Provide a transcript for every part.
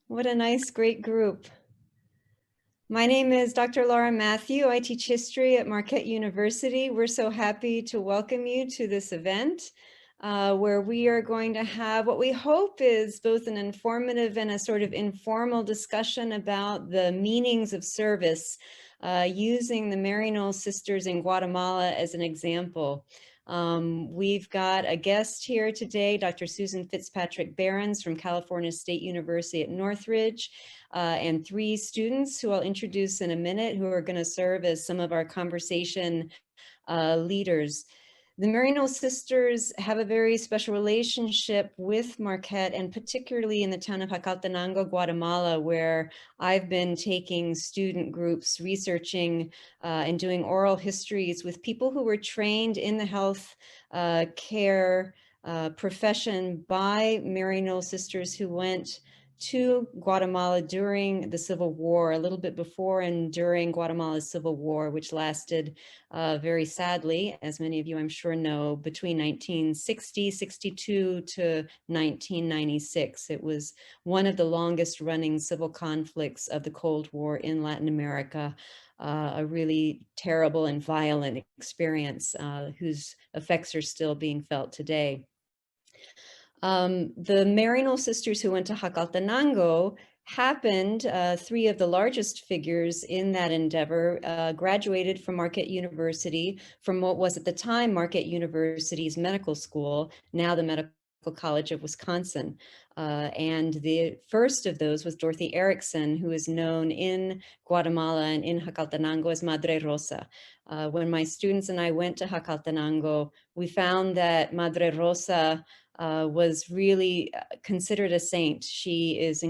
What a nice, great group. My name is Dr. Laura Matthew. I teach history at Marquette University. We're so happy to welcome you to this event where we are going to have what we hope is both an informative and a sort of informal discussion about the meanings of service using the Maryknoll Sisters in Guatemala as an example. We've got a guest here today, Dr. Susan Fitzpatrick-Behrens from California State University at Northridge, and three students who I'll introduce in a minute who are going to serve as some of our conversation leaders. The Maryknoll Sisters have a very special relationship with Marquette, and particularly in the town of Jacaltenango, Guatemala, where I've been taking student groups researching and doing oral histories with people who were trained in the health care profession by Maryknoll Sisters who went to Guatemala during the Civil War, a little bit before and during Guatemala's Civil War, which lasted very sadly, as many of you I'm sure know, between 1960, 62 to 1996. It was one of the longest running civil conflicts of the Cold War in Latin America. A really terrible and violent experience whose effects are still being felt today. The Maryknoll sisters who went to Jacaltenango happened, three of the largest figures in that endeavor graduated from Marquette University, from what was at the time Marquette University's medical school, now the Medical College of Wisconsin. And the first of those was Dorothy Erickson, who is known in Guatemala and in Jacaltenango as Madre Rosa. When my students and I went to Jacaltenango, we found that Madre Rosa was really considered a saint. She is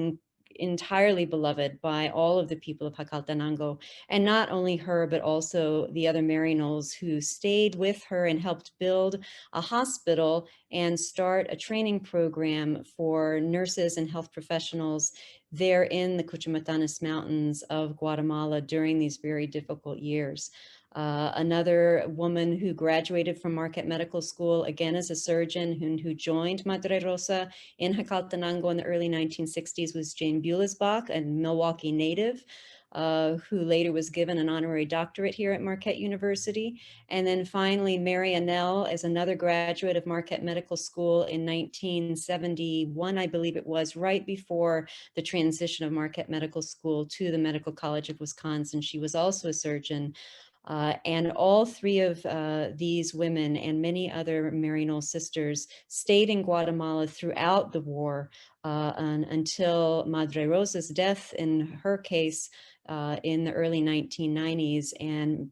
entirely beloved by all of the people of Jacaltenango, and not only her, but also the other Maryknolls who stayed with her and helped build a hospital and start a training program for nurses and health professionals there in the Cuchumatanes Mountains of Guatemala during these very difficult years. Another woman who graduated from Marquette Medical School, again as a surgeon, who joined Madre Rosa in Jacaltenango in the early 1960s was Jane Bulisbach, a Milwaukee native, who later was given an honorary doctorate here at Marquette University. And then finally, Mary Annell is another graduate of Marquette Medical School in 1971, I believe it was, right before the transition of Marquette Medical School to the Medical College of Wisconsin. She was also a surgeon. And all three of these women and many other Maryknoll sisters stayed in Guatemala throughout the war until Madre Rosa's death in her case in the early 1990s. And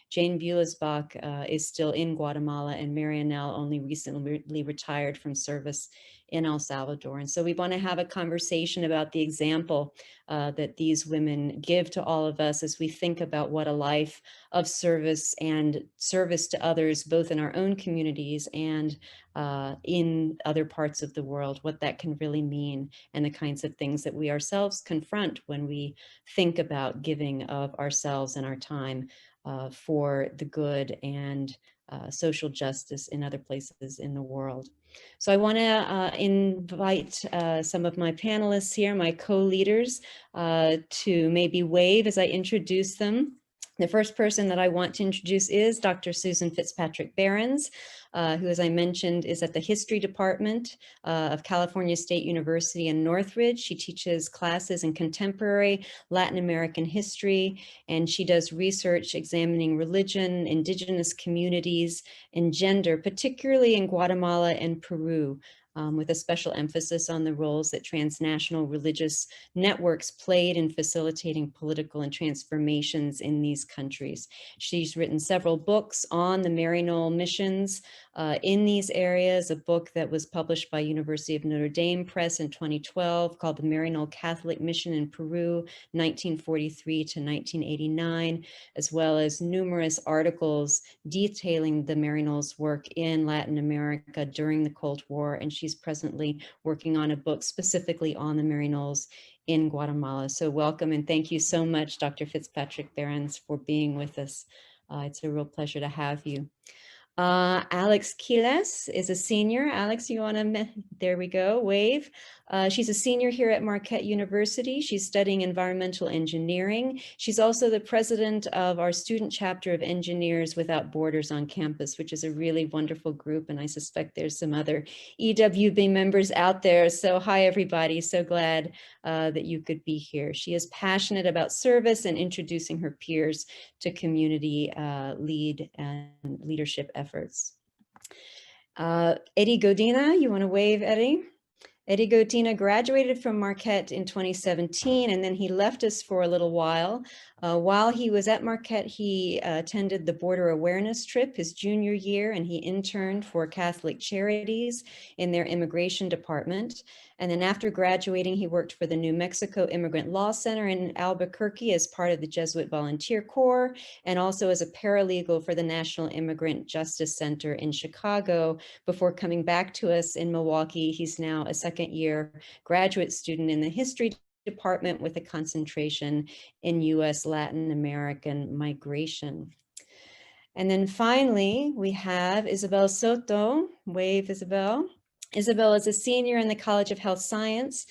Jane Bulisbach is still in Guatemala, and Mary Annell only recently retired from service in El Salvador. And so we want to have a conversation about the example that these women give to all of us as we think about what a life of service and service to others, both in our own communities and in other parts of the world, what that can really mean, and the kinds of things that we ourselves confront when we think about giving of ourselves and our time for the good and social justice in other places in the world. So I want to invite some of my panelists here, my co-leaders, to maybe wave as I introduce them. The first person that I want to introduce is Dr. Susan Fitzpatrick-Behrens, who, as I mentioned, is at the History Department of California State University in Northridge. She teaches classes in contemporary Latin American history, and she does research examining religion, indigenous communities, and gender, particularly in Guatemala and Peru. With a special emphasis on the roles that transnational religious networks played in facilitating political and transformations in these countries. She's written several books on the Maryknoll missions in these areas, a book that was published by University of Notre Dame Press in 2012 called The Maryknoll Catholic Mission in Peru, 1943 to 1989, as well as numerous articles detailing the Maryknoll's work in Latin America during the Cold War. And she's presently working on a book specifically on the Maryknolls in Guatemala. So welcome and thank you so much, Dr. Fitzpatrick-Behrens, for being with us. It's a real pleasure to have you. Alex Quiles is a senior. Alex, you want to, there we go, wave. She's a senior here at Marquette University. She's studying environmental engineering. She's also the president of our student chapter of Engineers Without Borders on campus, which is a really wonderful group. And I suspect there's some other EWB members out there. So hi, everybody. So glad that you could be here. She is passionate about service and introducing her peers to community lead and leadership efforts. Eddie Godina, you want to wave, Eddie? Eddie Godina graduated from Marquette in 2017, and then he left us for a little while. While he was at Marquette, he attended the Border Awareness Trip his junior year, and he interned for Catholic Charities in their immigration department. And then after graduating, he worked for the New Mexico Immigrant Law Center in Albuquerque as part of the Jesuit Volunteer Corps, and also as a paralegal for the National Immigrant Justice Center in Chicago before coming back to us in Milwaukee. He's now a second-year graduate student in the history department with a concentration in U.S. Latin American migration. And then finally, we have Isabel Soto. Wave, Isabel. Isabel is a senior in the College of Health Science.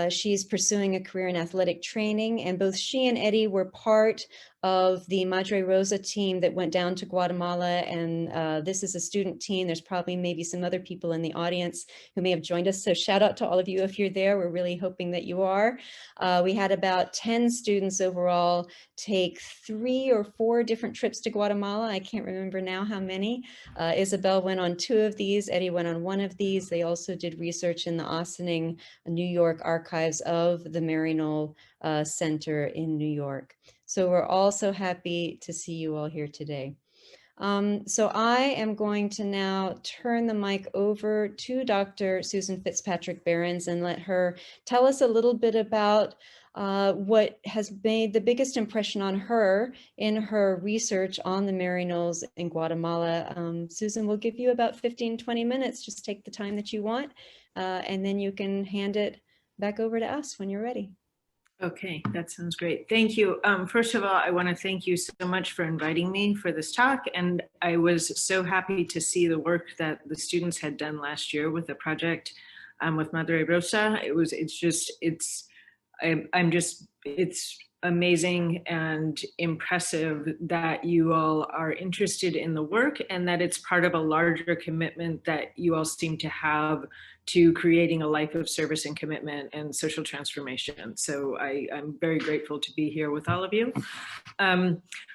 She's pursuing a career in athletic training, and both she and Eddie were part of the Madre Rosa team that went down to Guatemala, and this is a student team. There's probably maybe some other people in the audience who may have joined us, so shout out to all of you if you're there. We're really hoping that you are. We had about 10 students overall take 3 or 4 different trips to Guatemala. I can't remember now how many. Isabel went on 2 of these. Eddie went on 1 of these. They also did research in the Ossining, New York archives of the Maryknoll Center in New York. So we're all so happy to see you all here today. So I am going to now turn the mic over to Dr. Susan Fitzpatrick-Behrens and let her tell us a little bit about what has made the biggest impression on her in her research on the Maryknolls in Guatemala. Susan, we'll give you about 15-20 minutes. Just take the time that you want, and then you can hand it back over to us when you're ready. Okay, that sounds great. Thank you. First of all, I want to thank you so much for inviting me for this talk. And I was so happy to see the work that the students had done last year with the project with Madre Rosa. It's amazing and impressive that you all are interested in the work and that it's part of a larger commitment that you all seem to have to creating a life of service and commitment and social transformation. So I'm very grateful to be here with all of you.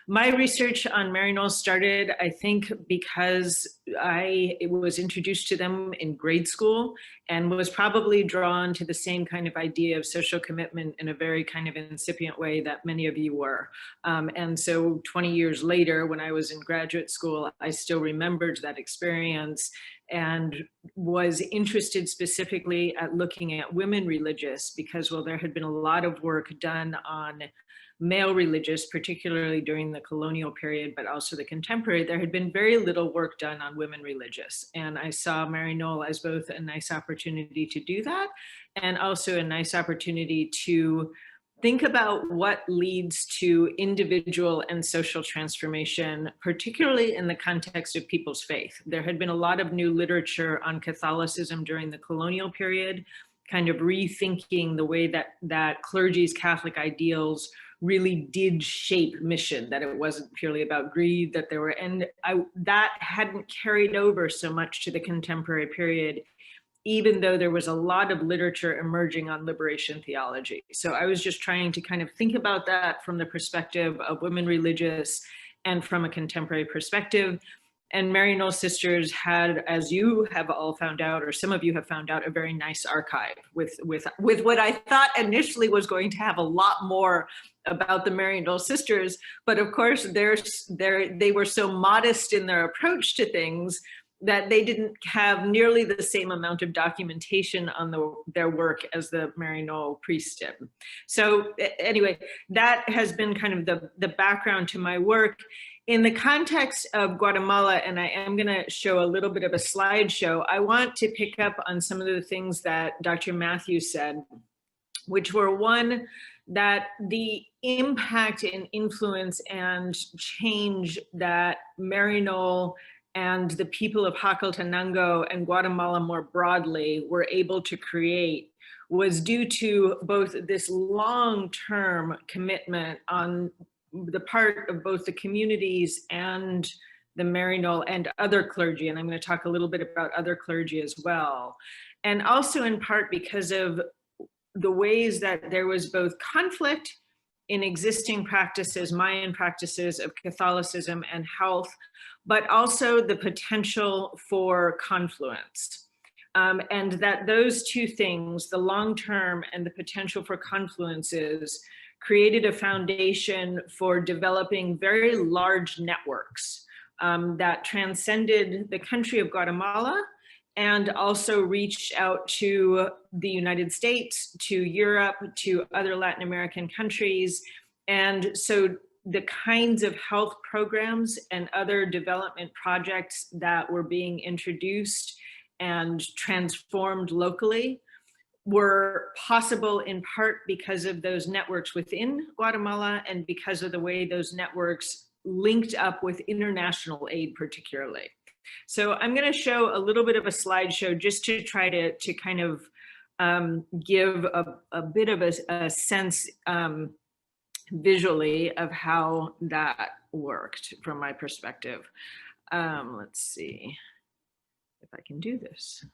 My research on Maryknoll started, I think, because I was introduced to them in grade school and was probably drawn to the same kind of idea of social commitment in a very kind of incipient way that many of you were. And so 20 years later, when I was in graduate school, I still remembered that experience and was interested specifically at looking at women religious because, well, there had been a lot of work done on male religious, particularly during the colonial period, but also the contemporary. There had been very little work done on women religious. And I saw Maryknoll as both a nice opportunity to do that and also a nice opportunity to think about what leads to individual and social transformation, particularly in the context of people's faith. There had been a lot of new literature on Catholicism during the colonial period, kind of rethinking the way that clergy's Catholic ideals really did shape mission, that it wasn't purely about greed, that there were, that hadn't carried over so much to the contemporary period, even though there was a lot of literature emerging on liberation theology. So I was just trying to kind of think about that from the perspective of women religious and from a contemporary perspective. And Maryknoll Sisters had, as you have all found out, or some of you have found out, a very nice archive with what I thought initially was going to have a lot more about the Maryknoll Sisters. But of course, they were so modest in their approach to things that they didn't have nearly the same amount of documentation on their work as the Maryknoll priests did. So anyway, that has been kind of the background to my work. In the context of Guatemala, and I am going to show a little bit of a slideshow, I want to pick up on some of the things that Dr. Matthews said, which were one, that the impact and influence and change that Maryknoll and the people of Jacaltenango and Guatemala more broadly were able to create was due to both this long-term commitment on the part of both the communities and the Maryknoll and other clergy, and I'm going to talk a little bit about other clergy as well, and also in part because of the ways that there was both conflict in existing practices, Mayan practices of Catholicism and health, but also the potential for confluence. And that those two things, the long-term and the potential for confluences, created a foundation for developing very large networks that transcended the country of Guatemala and also reached out to the United States, to Europe, to other Latin American countries. And so the kinds of health programs and other development projects that were being introduced and transformed locally were possible in part because of those networks within Guatemala and because of the way those networks linked up with international aid particularly. So I'm going to show a little bit of a slideshow just to try to kind of give a bit of a sense visually of how that worked from my perspective. Let's see if I can do this.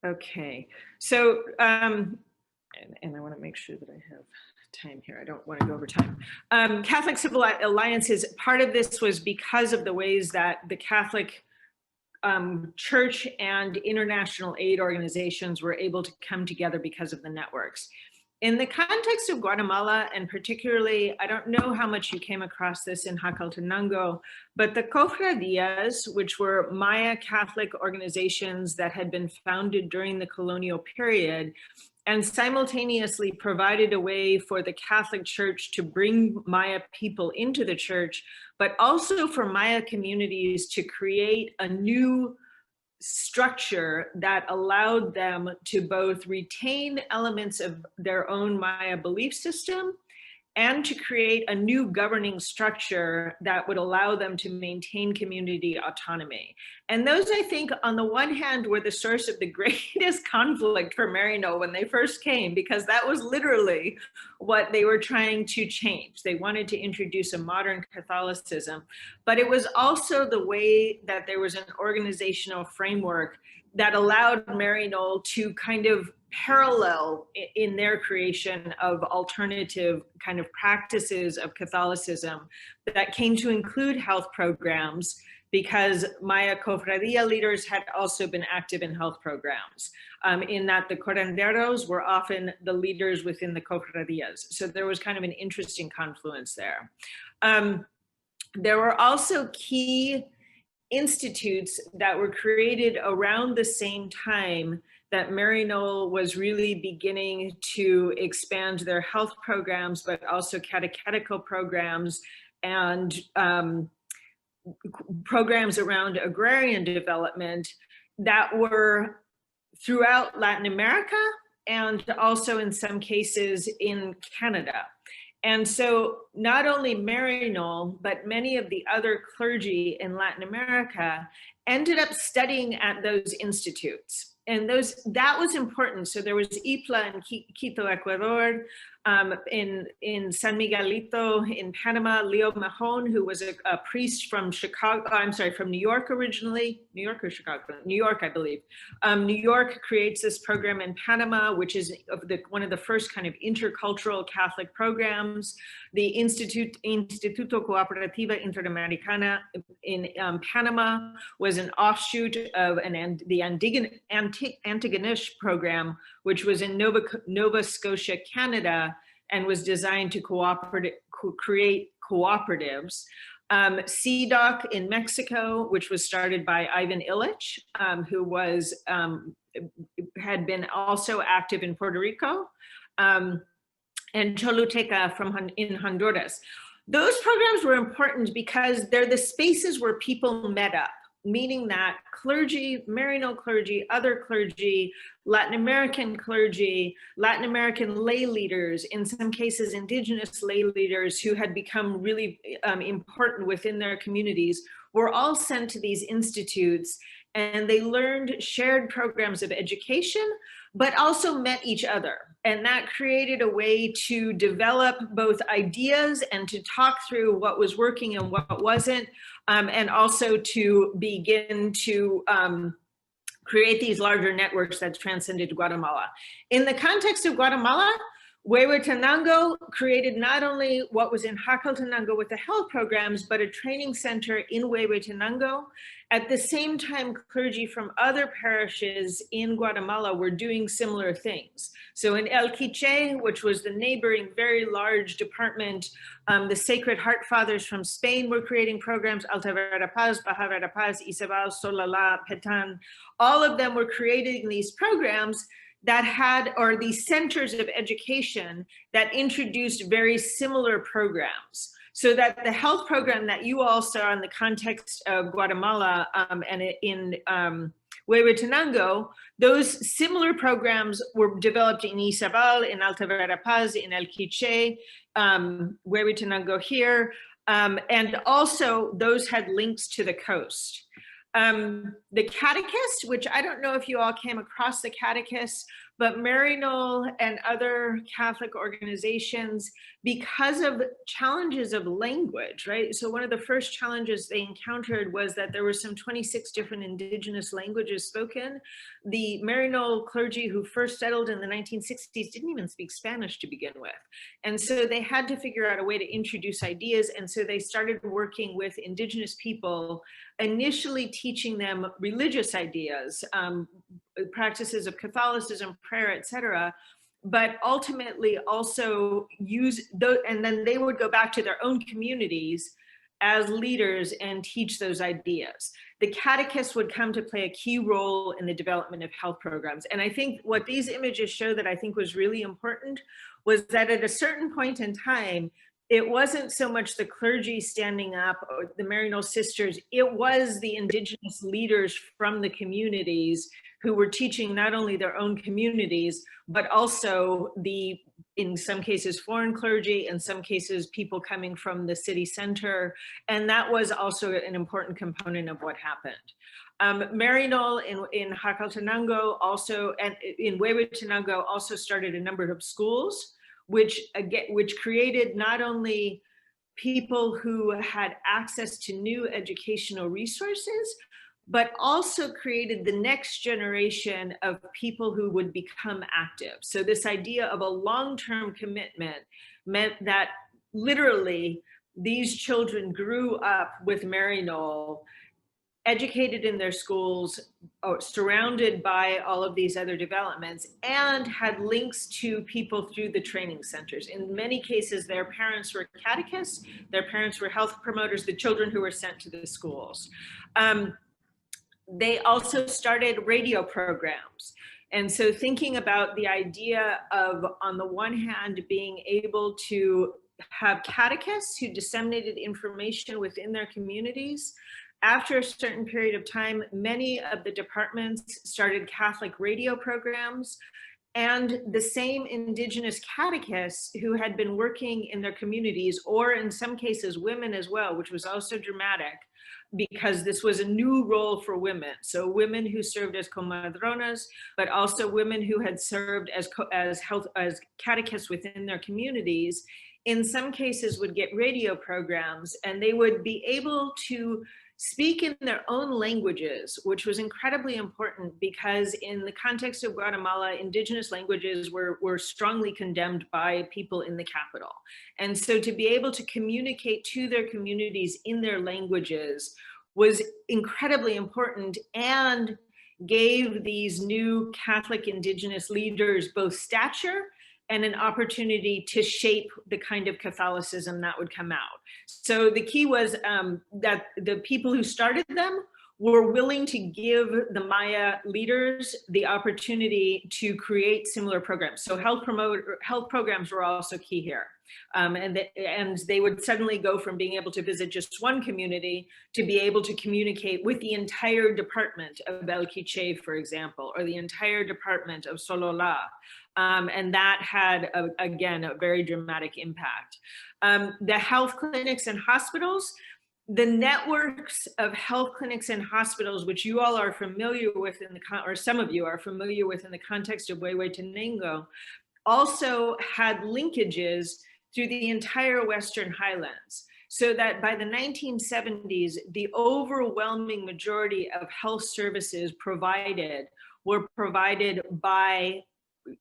Okay, so, and I want to make sure that I have time here. I don't want to go over time. Catholic Civil Alliances, part of this was because of the ways that the Catholic Church and international aid organizations were able to come together because of the networks. In the context of Guatemala, and particularly, I don't know how much you came across this in Jacaltenango, but the cofradías, which were Maya Catholic organizations that had been founded during the colonial period, and simultaneously provided a way for the Catholic Church to bring Maya people into the church, but also for Maya communities to create a new structure that allowed them to both retain elements of their own Maya belief system and to create a new governing structure that would allow them to maintain community autonomy. And those, I think, on the one hand, were the source of the greatest conflict for Maryknoll when they first came, because that was literally what they were trying to change. They wanted to introduce a modern Catholicism, but it was also the way that there was an organizational framework that allowed Maryknoll to kind of parallel in their creation of alternative kind of practices of Catholicism that came to include health programs, because Maya cofradia leaders had also been active in health programs, in that the curanderos were often the leaders within the cofradias. So there was kind of an interesting confluence there. There were also key institutes that were created around the same time that Maryknoll was really beginning to expand their health programs, but also catechetical programs and programs around agrarian development that were throughout Latin America and also in some cases in Canada. And so not only Maryknoll, but many of the other clergy in Latin America ended up studying at those institutes. And that was important. So there was IPLA in Quito, Ecuador, in San Miguelito in Panama, Leo Mahon, who was a priest from Chicago, from New York originally, New York or Chicago? New York, I believe. New York creates this program in Panama, which is one of the first kind of intercultural Catholic programs. The Instituto Cooperativa Interamericana in Panama was an offshoot of the Antigonish program, which was in Nova Scotia, Canada, and was designed to create cooperatives. CDOC in Mexico, which was started by Ivan Illich, who had been also active in Puerto Rico, and Choluteca in Honduras. Those programs were important because they're the spaces where people met up. meaning that clergy, Maryknoll clergy, other clergy, Latin American clergy, Latin American lay leaders, in some cases indigenous lay leaders who had become really important within their communities, were all sent to these institutes, and they learned shared programs of education, but also met each other. And that created a way to develop both ideas and to talk through what was working and what wasn't, and also to begin to create these larger networks that transcended Guatemala. In the context of Guatemala, Huehuetenango created not only what was in Jacaltenango with the health programs, but a training center in Huehuetenango. At the same time, clergy from other parishes in Guatemala were doing similar things. So in El Quiche, which was the neighboring very large department, the Sacred Heart Fathers from Spain were creating programs, Alta Verapaz, Baja Verapaz, Isabel, Solala, Petan, all of them were creating these programs that had, or these centers of education that introduced very similar programs. So that the health program that you all saw in the context of Guatemala and in Huehuetenango, those similar programs were developed in Isabel, in Alta Verapaz, in El Quiche, Huehuetenango here, and also those had links to the coast. The Catechists, which I don't know if you all came across the Catechists, but Maryknoll and other Catholic organizations, because of challenges of language, right? So one of the first challenges they encountered was that there were some 26 different indigenous languages spoken. The Maryknoll clergy who first settled in the 1960s didn't even speak Spanish to begin with. And so they had to figure out a way to introduce ideas. And so they started working with indigenous people, initially teaching them religious ideas, practices of Catholicism, prayer, etc., but ultimately also use those, and then they would go back to their own communities as leaders and teach those ideas. The catechists would come to play a key role in the development of health programs. And I think what these images show that I think was really important was that at a certain point in time, it wasn't so much the clergy standing up or the Maryknoll Sisters, it was the indigenous leaders from the communities who were teaching not only their own communities, but also the, in some cases, foreign clergy, in some cases, people coming from the city center. And that was also an important component of what happened. Maryknoll in Jacaltenango also, and in Huehuetenango also started a number of schools, which created not only people who had access to new educational resources, but also created the next generation of people who would become active. So this idea of a long-term commitment meant that literally these children grew up with Maryknoll, educated in their schools, surrounded by all of these other developments, and had links to people through the training centers. In many cases, their parents were catechists, their parents were health promoters, the children who were sent to the schools. They also started radio programs. And so thinking about the idea of, on the one hand, being able to have catechists who disseminated information within their communities. After a certain period of time, many of the departments started Catholic radio programs, and the same indigenous catechists who had been working in their communities, or in some cases women as well, which was also dramatic, because this was a new role for women. So women who served as comadronas, but also women who had served as catechists within their communities, in some cases would get radio programs, and they would be able to speak in their own languages, which was incredibly important because in the context of Guatemala, indigenous languages were strongly condemned by people in the capital. And so to be able to communicate to their communities in their languages was incredibly important, and gave these new Catholic indigenous leaders both stature and an opportunity to shape the kind of Catholicism that would come out. So the key was that the people who started them were willing to give the Maya leaders the opportunity to create similar programs. So health programs were also key here. And they would suddenly go from being able to visit just one community to be able to communicate with the entire department of El Quiché, for example, or the entire department of Solola. And that had, again, a very dramatic impact. The health clinics and hospitals, the networks of health clinics and hospitals, which you all are familiar with or some of you are familiar with in the context of Huehuetenango, also had linkages through the entire Western Highlands. So that by the 1970s, the overwhelming majority of health services were provided by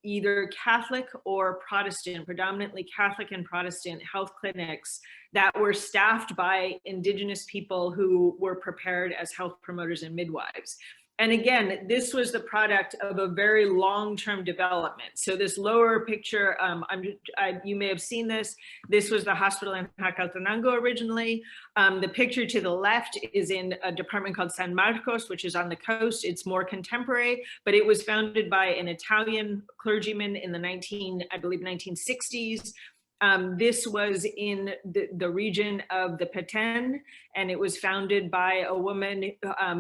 either Catholic or Protestant, predominantly Catholic and Protestant health clinics that were staffed by Indigenous people who were prepared as health promoters and midwives. And again, this was the product of a very long-term development. So this lower picture, you may have seen this. This was the hospital in Jacaltenango originally. The picture to the left is in a department called San Marcos, which is on the coast. It's more contemporary, but it was founded by an Italian clergyman in the 1960s. This was in the region of the Petén, and it was founded by a woman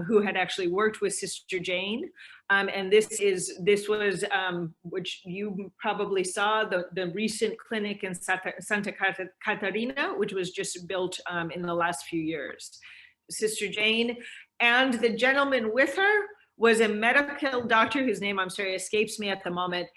who had actually worked with Sister Jane. And this was, which you probably saw, the recent clinic in Santa Catarina, which was just built in the last few years. Sister Jane, and the gentleman with her was a medical doctor whose name, I'm sorry, escapes me at the moment.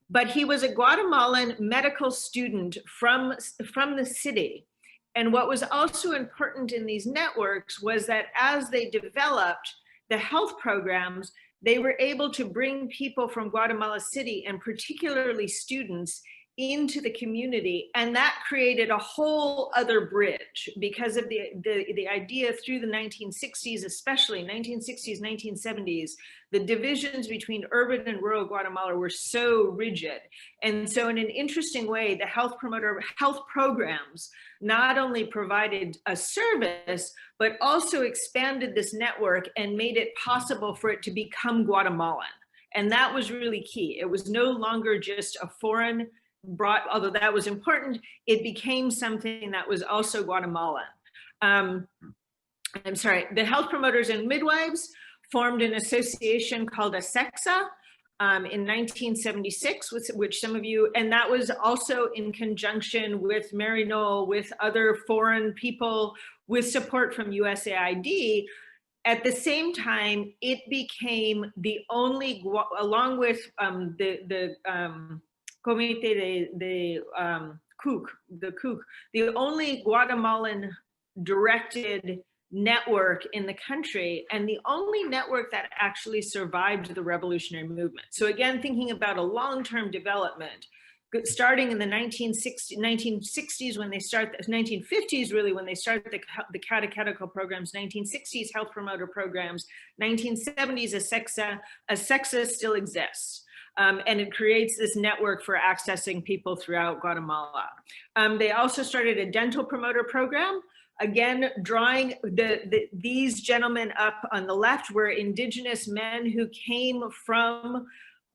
But he was a Guatemalan medical student from the city. And what was also important in these networks was that as they developed the health programs, they were able to bring people from Guatemala City, and particularly students, into the community. And that created a whole other bridge because of the idea through the 1960s, especially 1960s, 1970s, the divisions between urban and rural Guatemala were so rigid. And so in an interesting way, the health programs not only provided a service, but also expanded this network and made it possible for it to become Guatemalan. And that was really key. It was no longer just a foreign although that was important, it became something that was also Guatemalan. I'm sorry, the health promoters and midwives formed an association called ASEXA in 1976, which some of you, and that was also in conjunction with Maryknoll, with other foreign people, with support from USAID. At the same time, it became the only, along with Comité de CUC, the only Guatemalan directed network in the country, and the only network that actually survived the revolutionary movement. So again, thinking about a long-term development, starting in the 1960s when they start, 1950s really when they start the catechetical programs, 1960s health promoter programs, 1970s ASEXA still exists. And it creates this network for accessing people throughout Guatemala. They also started a dental promoter program. Again, drawing these gentlemen up on the left were Indigenous men who came from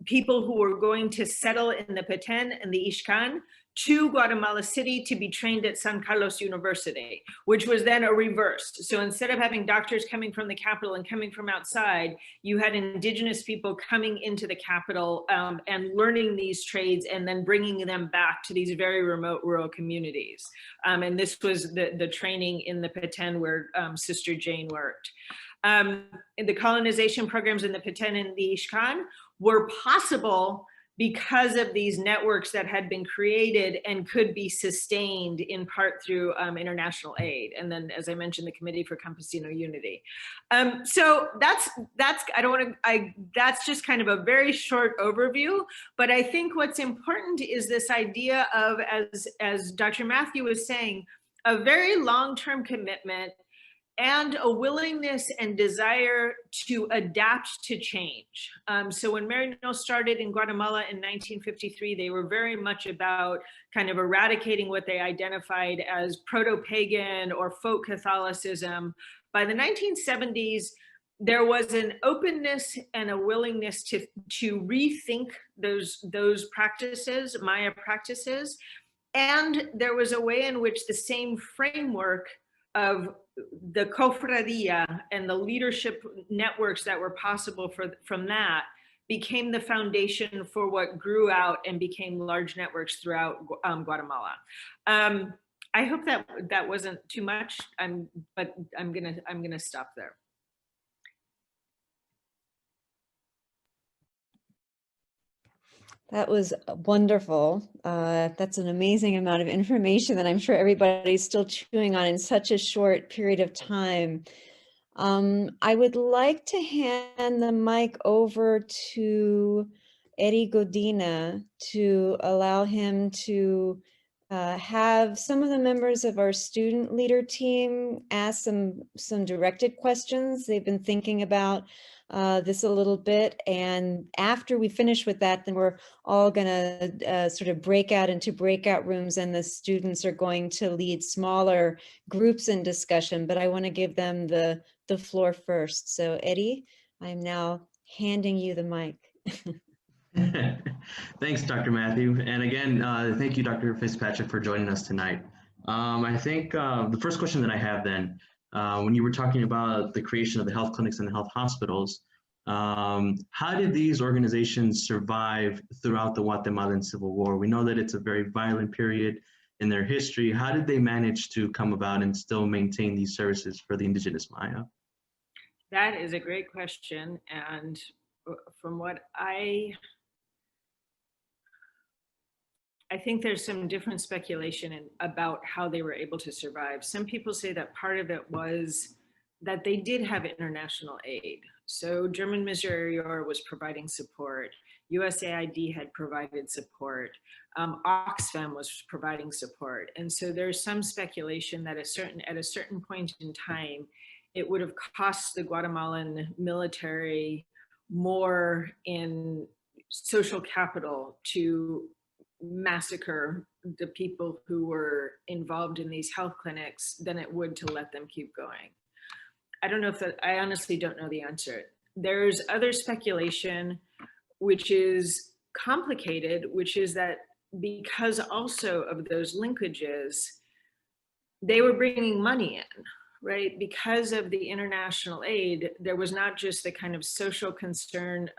people who were going to settle in the Petén and the Ixcan to Guatemala City to be trained at San Carlos University, which was then a reverse. So instead of having doctors coming from the capital and coming from outside, you had Indigenous people coming into the capital and learning these trades and then bringing them back to these very remote rural communities. And this was the training in the Petén where Sister Jane worked. The colonization programs in the Petén and the Ixcan were possible because of these networks that had been created and could be sustained in part through international aid. And then, as I mentioned, the Committee for Campesino Unity. So that's just kind of a very short overview, but I think what's important is this idea of, as Dr. Matthew was saying, a very long-term commitment and a willingness and desire to adapt to change. So when Maryknoll started in Guatemala in 1953, they were very much about kind of eradicating what they identified as proto-pagan or folk Catholicism. By the 1970s, there was an openness and a willingness to rethink those practices, Maya practices, and there was a way in which the same framework of the cofradia and the leadership networks that were possible from that became the foundation for what grew out and became large networks throughout Guatemala. I hope that wasn't too much. But I'm gonna stop there. That was wonderful. That's an amazing amount of information that I'm sure everybody's still chewing on in such a short period of time. I would like to hand the mic over to Eddie Godina to allow him to have some of the members of our student leader team ask some directed questions. They've been thinking about this a little bit, and after we finish with that, then we're all gonna sort of break out into breakout rooms, and the students are going to lead smaller groups in discussion, but I want to give them the floor first. So Eddie, I'm now handing you the mic. Thanks, Dr. Matthew. And again, thank you, Dr. Fitzpatrick, for joining us tonight. I think the first question that I have then, when you were talking about the creation of the health clinics and the health hospitals, how did these organizations survive throughout the Guatemalan Civil War? We know that it's a very violent period in their history. How did they manage to come about and still maintain these services for the indigenous Maya? That is a great question. And from what I think there's some different speculation about how they were able to survive. Some people say that part of it was that they did have international aid. So German Miserior was providing support. USAID had provided support. Oxfam was providing support. And so there's some speculation that at a certain point in time, it would have cost the Guatemalan military more in social capital to massacre the people who were involved in these health clinics than it would to let them keep going. I honestly don't know the answer. There's other speculation, which is complicated, which is that because also of those linkages, they were bringing money in, right? Because of the international aid, there was not just the kind of social concern,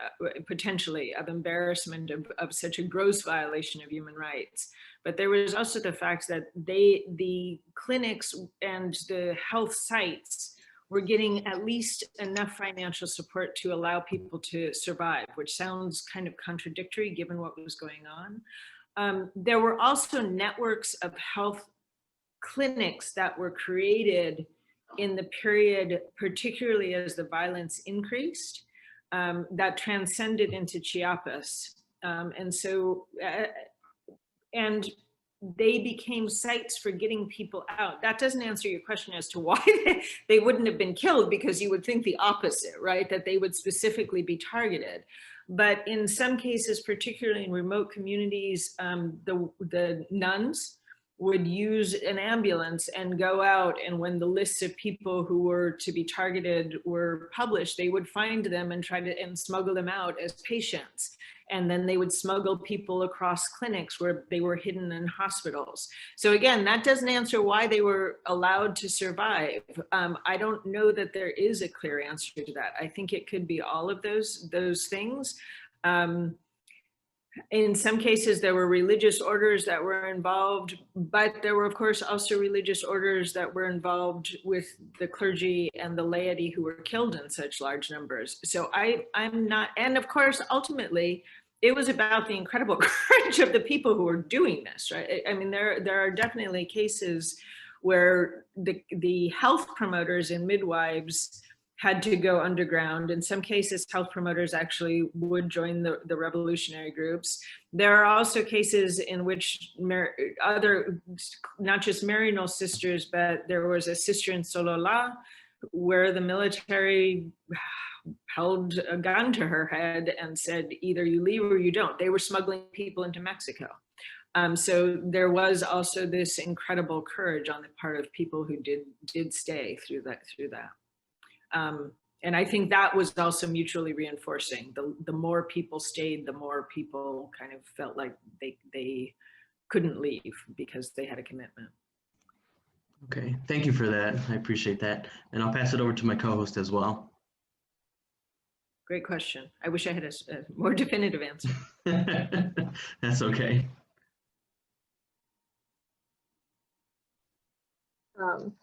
potentially, of embarrassment of such a gross violation of human rights, but there was also the fact that the clinics and the health sites were getting at least enough financial support to allow people to survive, which sounds kind of contradictory given what was going on. There were also networks of health clinics that were created in the period, particularly as the violence increased, that transcended into Chiapas. And they became sites for getting people out. That doesn't answer your question as to why they wouldn't have been killed, because you would think the opposite, right? That they would specifically be targeted. But in some cases, particularly in remote communities, the nuns would use an ambulance and go out, and when the lists of people who were to be targeted were published, they would find them and try to smuggle them out as patients. And then they would smuggle people across clinics where they were hidden in hospitals. So again, that doesn't answer why they were allowed to survive. I don't know that there is a clear answer to that. I think it could be all of those things. In some cases, there were religious orders that were involved, but there were, of course, also religious orders that were involved with the clergy and the laity who were killed in such large numbers. So I'm not, and of course, ultimately, it was about the incredible courage of the people who were doing this, right? I mean, there are definitely cases where the health promoters and midwives had to go underground. In some cases, health promoters actually would join the revolutionary groups. There are also cases in which not just Maryknoll Sisters, but there was a sister in Solola where the military held a gun to her head and said, either you leave or you don't. They were smuggling people into Mexico. So there was also this incredible courage on the part of people who did stay through that. And I think that was also mutually reinforcing. The more people stayed, the more people kind of felt like they couldn't leave because they had a commitment. Okay, thank you for that. I appreciate that. And I'll pass it over to my co-host as well. Great question. I wish I had a more definitive answer. That's okay.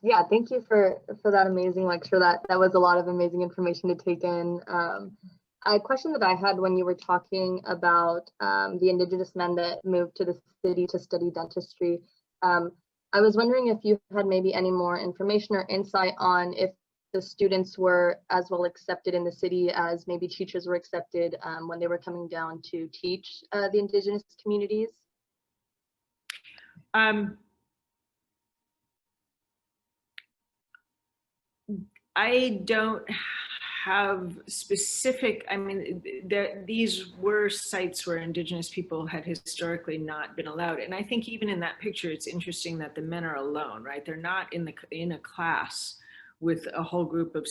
Yeah, thank you for that amazing lecture. That was a lot of amazing information to take in. A question that I had when you were talking about the Indigenous men that moved to the city to study dentistry, I was wondering if you had maybe any more information or insight on if the students were as well accepted in the city as maybe teachers were accepted when they were coming down to teach the Indigenous communities. I don't have specific, I mean, these were sites where Indigenous people had historically not been allowed. And I think even in that picture, it's interesting that the men are alone, right? They're not in a class with a whole group of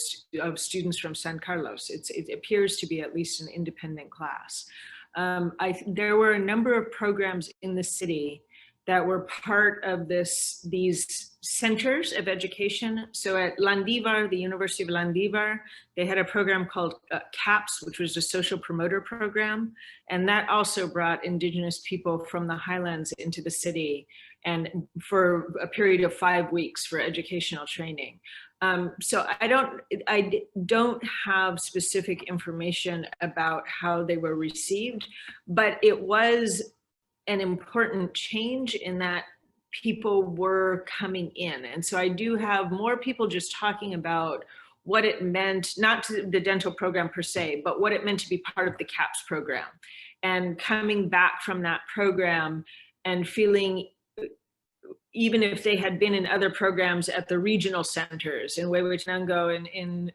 students from San Carlos. It appears to be at least an independent class. There were a number of programs in the city that were part of these centers of education. So at Landivar, the University of Landivar, they had a program called CAPS, which was a social promoter program. And that also brought Indigenous people from the highlands into the city and for a period of 5 weeks for educational training. So I don't have specific information about how they were received, but it was an important change in that people were coming in. And so I do have more people just talking about what it meant, not to the dental program per se, but what it meant to be part of the CAPS program and coming back from that program and feeling, even if they had been in other programs at the regional centers in Huehuetenango and in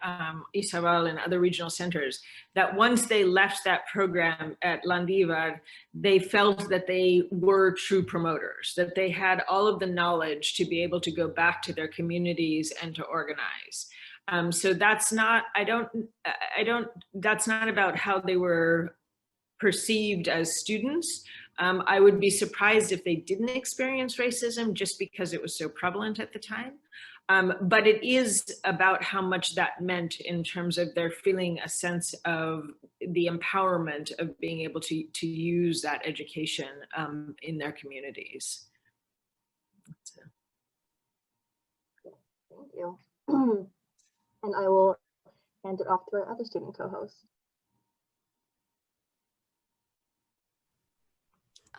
Isabel and other regional centers, that once they left that program at Landivar, they felt that they were true promoters, that they had all of the knowledge to be able to go back to their communities and to organize. So that's not, that's not about how they were perceived as students. I would be surprised if they didn't experience racism just because it was so prevalent at the time. But it is about how much that meant in terms of their feeling a sense of the empowerment of being able to use that education in their communities. Thank you. And I will hand it off to our other student co-host.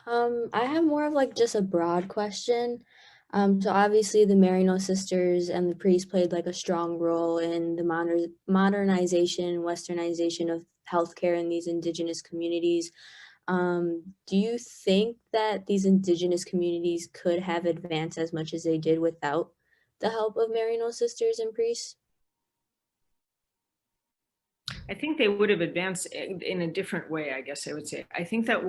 I have more of like just a broad question. So obviously the Maryknoll Sisters and the priests played like a strong role in the modernization and westernization of healthcare in these Indigenous communities. Do you think that these Indigenous communities could have advanced as much as they did without the help of Maryknoll Sisters and priests? I think they would have advanced in a different way, I guess I would say. I think that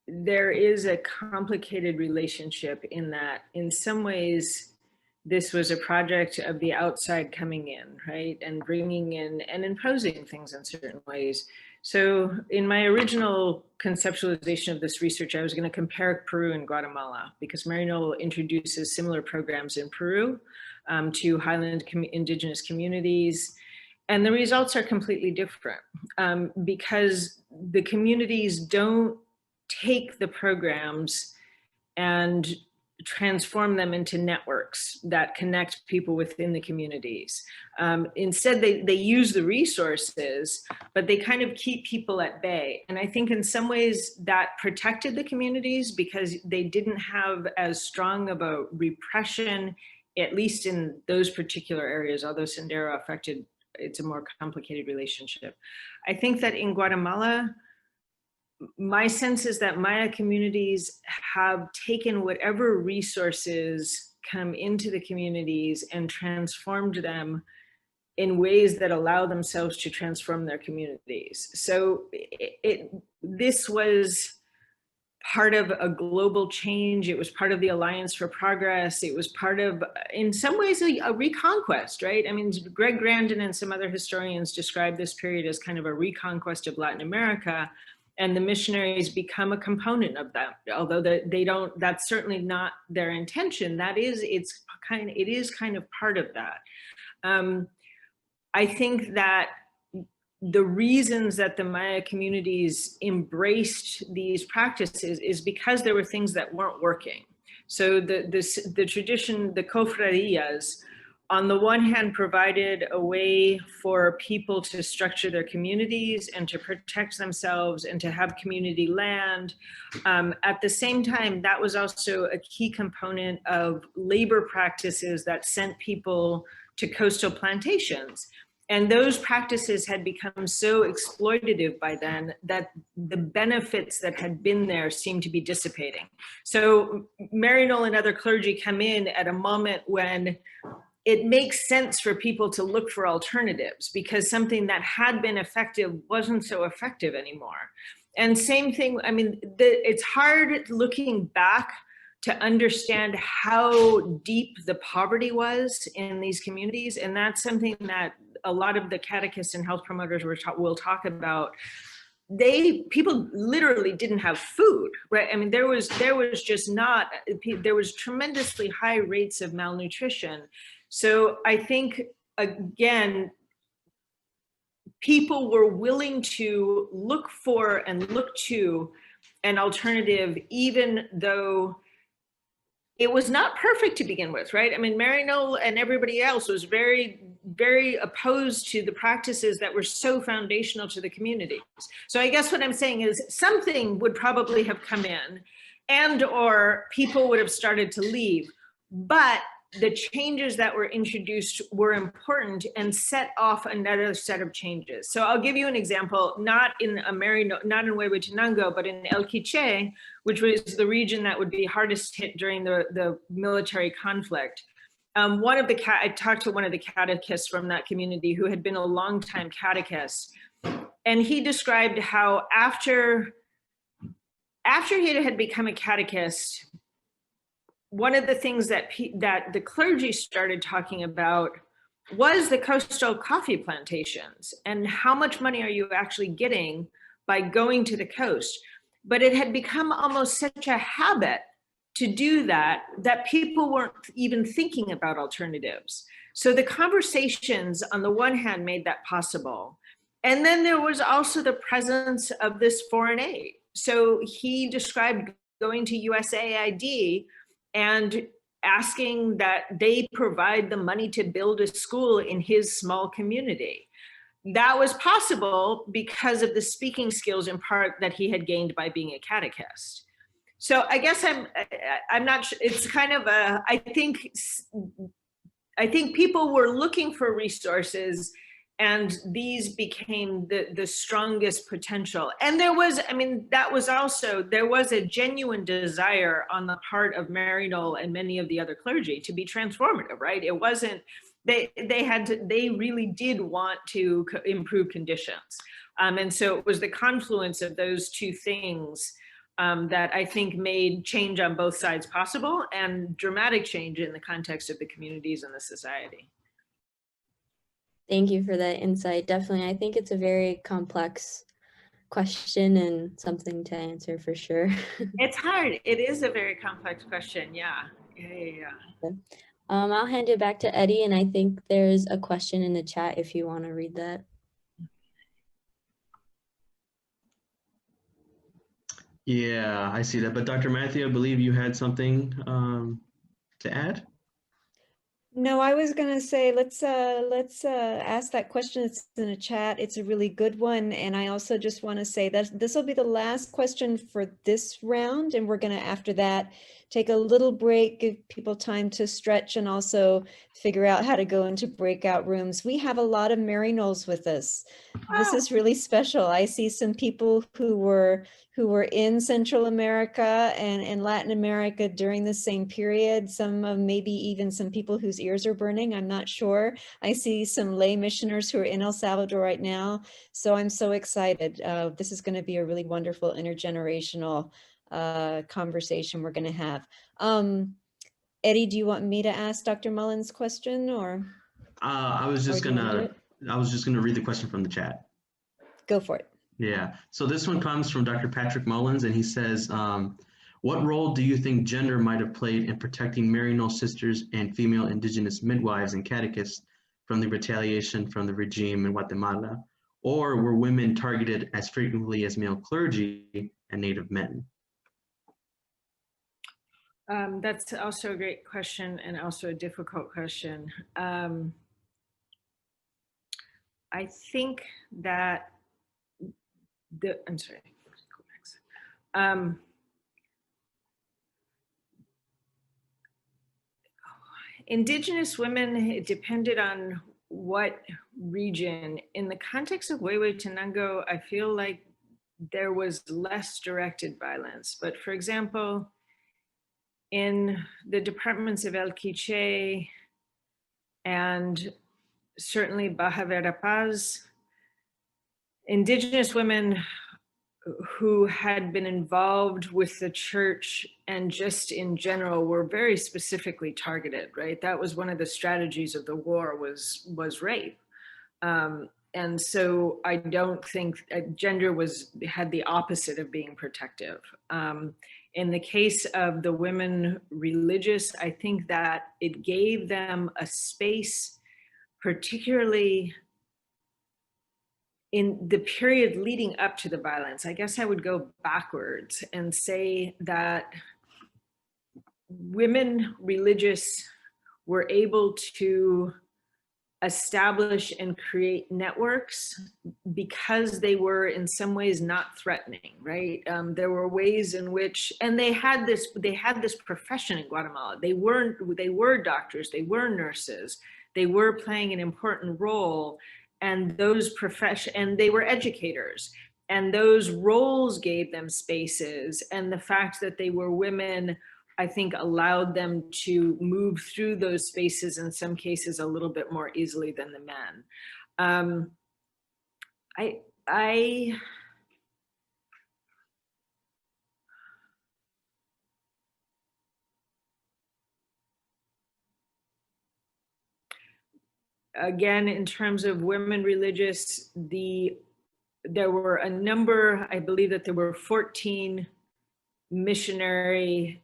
there is a complicated relationship in that in some ways this was a project of the outside coming in, right? And bringing in and imposing things in certain ways. So in my original conceptualization of this research, I was going to compare Peru and Guatemala because Maryknoll introduces similar programs in Peru to highland Indigenous communities. And the results are completely different because the communities don't take the programs and transform them into networks that connect people within the communities. Instead, they use the resources, but they kind of keep people at bay. And I think in some ways that protected the communities because they didn't have as strong of a repression, at least in those particular areas, although Sendero affected, it's a more complicated relationship. I think that in Guatemala, my sense is that Maya communities have taken whatever resources come into the communities and transformed them in ways that allow themselves to transform their communities. So this was part of a global change. It was part of the Alliance for Progress. It was part of, in some ways, a reconquest, right? I mean, Greg Grandin and some other historians describe this period as kind of a reconquest of Latin America, and the missionaries become a component of that. Although they don't, that's certainly not their intention. That is, it is kind of part of that. I think that the reasons that the Maya communities embraced these practices is because there were things that weren't working. So the tradition, the cofradías, on the one hand, provided a way for people to structure their communities and to protect themselves and to have community land. At the same time, that was also a key component of labor practices that sent people to coastal plantations. And those practices had become so exploitative by then that the benefits that had been there seemed to be dissipating. So Maryknoll and other clergy come in at a moment when it makes sense for people to look for alternatives, because something that had been effective wasn't so effective anymore. And same thing, I mean, it's hard looking back to understand how deep the poverty was in these communities. And that's something that a lot of the catechists and health promoters will talk about. People literally didn't have food, right? I mean, there was tremendously high rates of malnutrition. So I think, again, people were willing to look for and look to an alternative, even though it was not perfect to begin with, right? I mean, Maryknoll and everybody else was very, very opposed to the practices that were so foundational to the communities. So I guess what I'm saying is something would probably have come in, and or people would have started to leave, but the changes that were introduced were important and set off another set of changes. So I'll give you an example, not in Huehuetenango, but in El Quiché, which was the region that would be hardest hit during the military conflict. I talked to one of the catechists from that community who had been a longtime catechist, and he described how after he had become a catechist, one of the things that the clergy started talking about was the coastal coffee plantations and how much money are you actually getting by going to the coast. But it had become almost such a habit to do that people weren't even thinking about alternatives. So the conversations on the one hand made that possible. And then there was also the presence of this foreign aid. So he described going to USAID and asking that they provide the money to build a school in his small community. That was possible because of the speaking skills in part that he had gained by being a catechist. So I guess I'm not sure, it's kind of I think people were looking for resources, and these became the strongest potential. And there was a genuine desire on the part of Maryknoll and many of the other clergy to be transformative, right? It wasn't, they really did want to improve conditions. And so it was the confluence of those two things that I think made change on both sides possible, and dramatic change in the context of the communities and the society. Thank you for that insight. Definitely, I think it's a very complex question and something to answer for sure. It's hard. It is a very complex question. Yeah. I'll hand it back to Eddie, and I think there's a question in the chat if you want to read that. Yeah, I see that. But Dr. Matthew, I believe you had something to add? No, I was gonna say let's ask that question. It's in a chat. It's a really good one, and I also just want to say that this will be the last question for this round, and we're gonna after that take a little break, give people time to stretch, and also figure out how to go into breakout rooms. We have a lot of Maryknolls with us. This is really special. I see some people who were in Central America and Latin America during the same period. Some maybe even some people whose ears are burning, I'm not sure. I see some lay missioners who are in El Salvador right now. So I'm so excited. This is going to be a really wonderful intergenerational conversation we're going to have. Eddie, do you want me to ask Dr. Mullen's question, or? I was just do you wanna do gonna read the question from the chat. Go for it. Yeah. So this one comes from Dr. Patrick Mullins, and he says, what role do you think gender might have played in protecting Maryknoll Sisters and female Indigenous midwives and catechists from the retaliation from the regime in Guatemala? Or were women targeted as frequently as male clergy and Native men? That's also a great question and also a difficult question. I think that I'm sorry. Go back. Indigenous women, it depended on what region. In the context of Huehuetenango, I feel like there was less directed violence. But for example, in the departments of El Quiché and certainly Baja Verapaz, Indigenous women who had been involved with the church and just in general were very specifically targeted, right? That was one of the strategies of the war was rape. And so I don't think gender had the opposite of being protective. In the case of the women religious, I think that it gave them a space, particularly in the period leading up to the violence. I guess I would go backwards and say that women religious were able to establish and create networks because they were in some ways not threatening, right? There were ways in which, and they had this profession in Guatemala. They were doctors, they were nurses, they were playing an important role, and and they were educators, and those roles gave them spaces, and the fact that they were women, I think, allowed them to move through those spaces in some cases a little bit more easily than the men. Again, in terms of women religious, there were a number, I believe that there were 14 missionary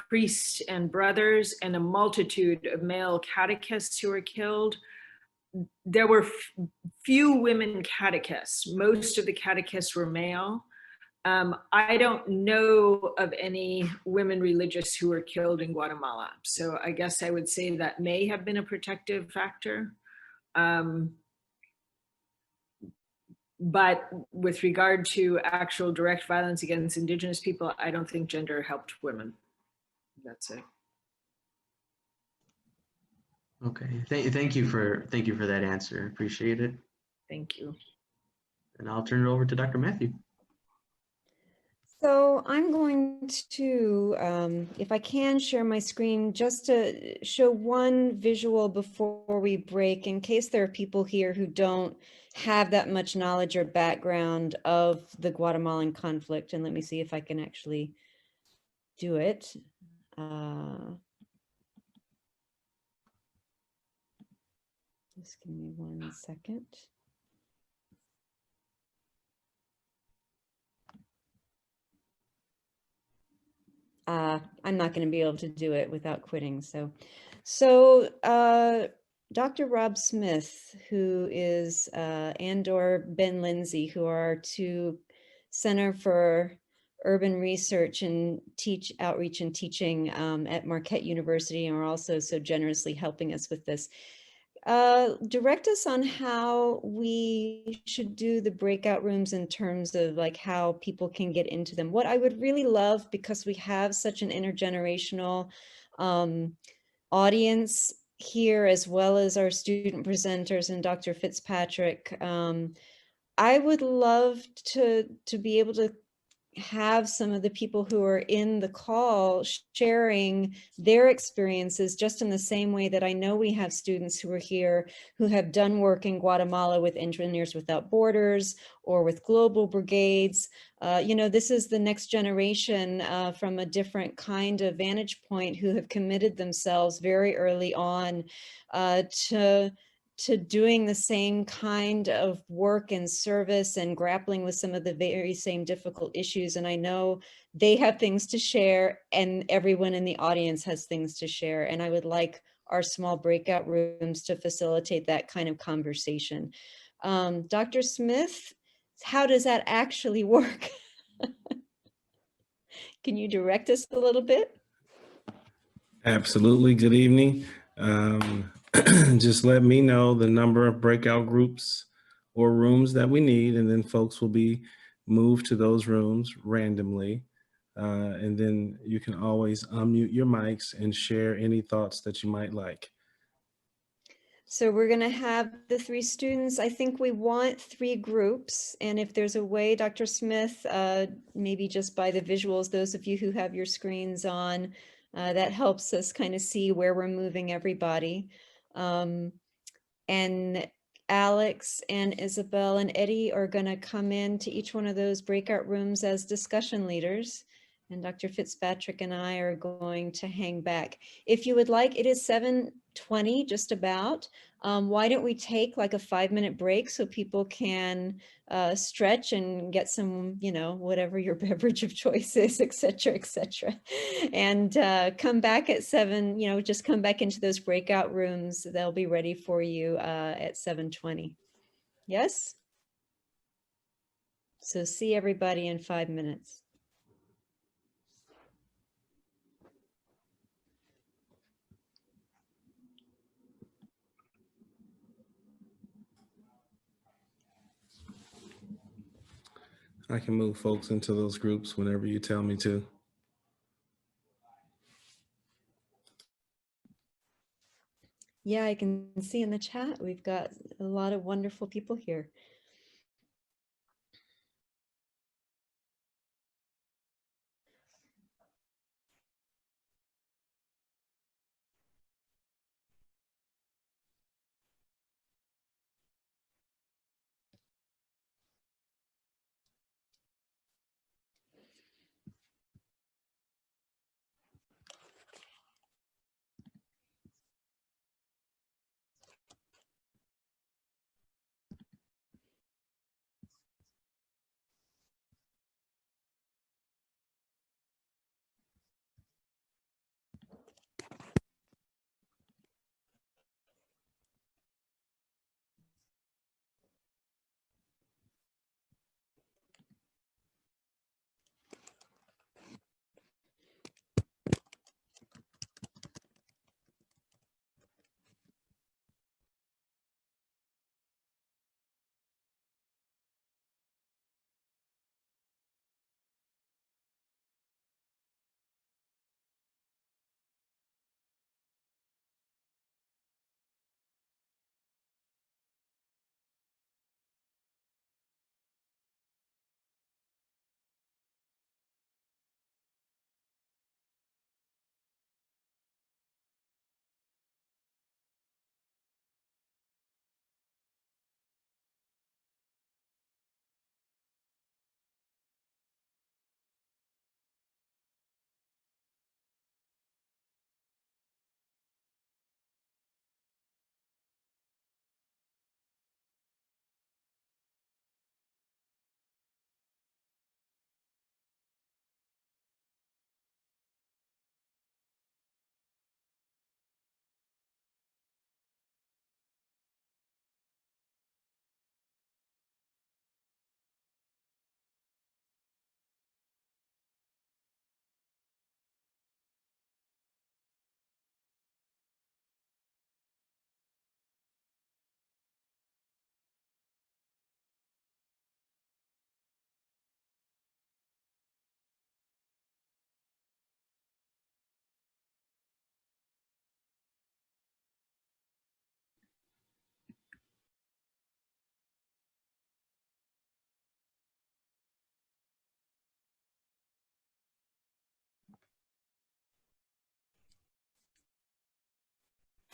priests and brothers and a multitude of male catechists who were killed. There were few women catechists. Most of the catechists were male. I don't know of any women religious who were killed in Guatemala. So I guess I would say that may have been a protective factor. But with regard to actual direct violence against Indigenous people, I don't think gender helped women. That's it. Okay, thank you for that answer. Appreciate it. Thank you. And I'll turn it over to Dr. Matthew. So I'm going to, if I can, share my screen just to show one visual before we break, in case there are people here who don't have that much knowledge or background of the Guatemalan conflict. And let me see if I can actually do it. Just give me 1 second. I'm not going to be able to do it without quitting. So Dr. Rob Smith, who is, and/or Ben Lindsay, who are two Center for Urban Research and Outreach and Teaching at Marquette University, and are also so generously helping us with this. Direct us on how we should do the breakout rooms in terms of like how people can get into them. What I would really love, because we have such an intergenerational audience here, as well as our student presenters and Dr. Fitzpatrick, I would love to be able to have some of the people who are in the call sharing their experiences, just in the same way that I know we have students who are here who have done work in Guatemala with Engineers Without Borders or with Global Brigades. You know, this is the next generation from a different kind of vantage point who have committed themselves very early on to doing the same kind of work and service and grappling with some of the very same difficult issues. And I know they have things to share, and everyone in the audience has things to share. And I would like our small breakout rooms to facilitate that kind of conversation. Dr. Smith, how does that actually work? Can you direct us a little bit? Absolutely. Good evening. Just let me know the number of breakout groups or rooms that we need, and then folks will be moved to those rooms randomly. And then you can always unmute your mics and share any thoughts that you might like. So we're going to have the 3 students. I think we want 3 groups. And if there's a way, Dr. Smith, maybe just by the visuals, those of you who have your screens on, that helps us kind of see where we're moving everybody. And Alex and Isabel and Eddie are going to come into each one of those breakout rooms as discussion leaders. And Dr. Fitzpatrick and I are going to hang back. If you would like, it is 7:20 just about. Why don't we take like a 5-minute break so people can stretch and get some, you know, whatever your beverage of choice is, et cetera, and come back at 7, you know, just come back into those breakout rooms. They'll be ready for you at 7:20. Yes? So see everybody in 5 minutes. I can move folks into those groups whenever you tell me to. Yeah, I can see in the chat, we've got a lot of wonderful people here.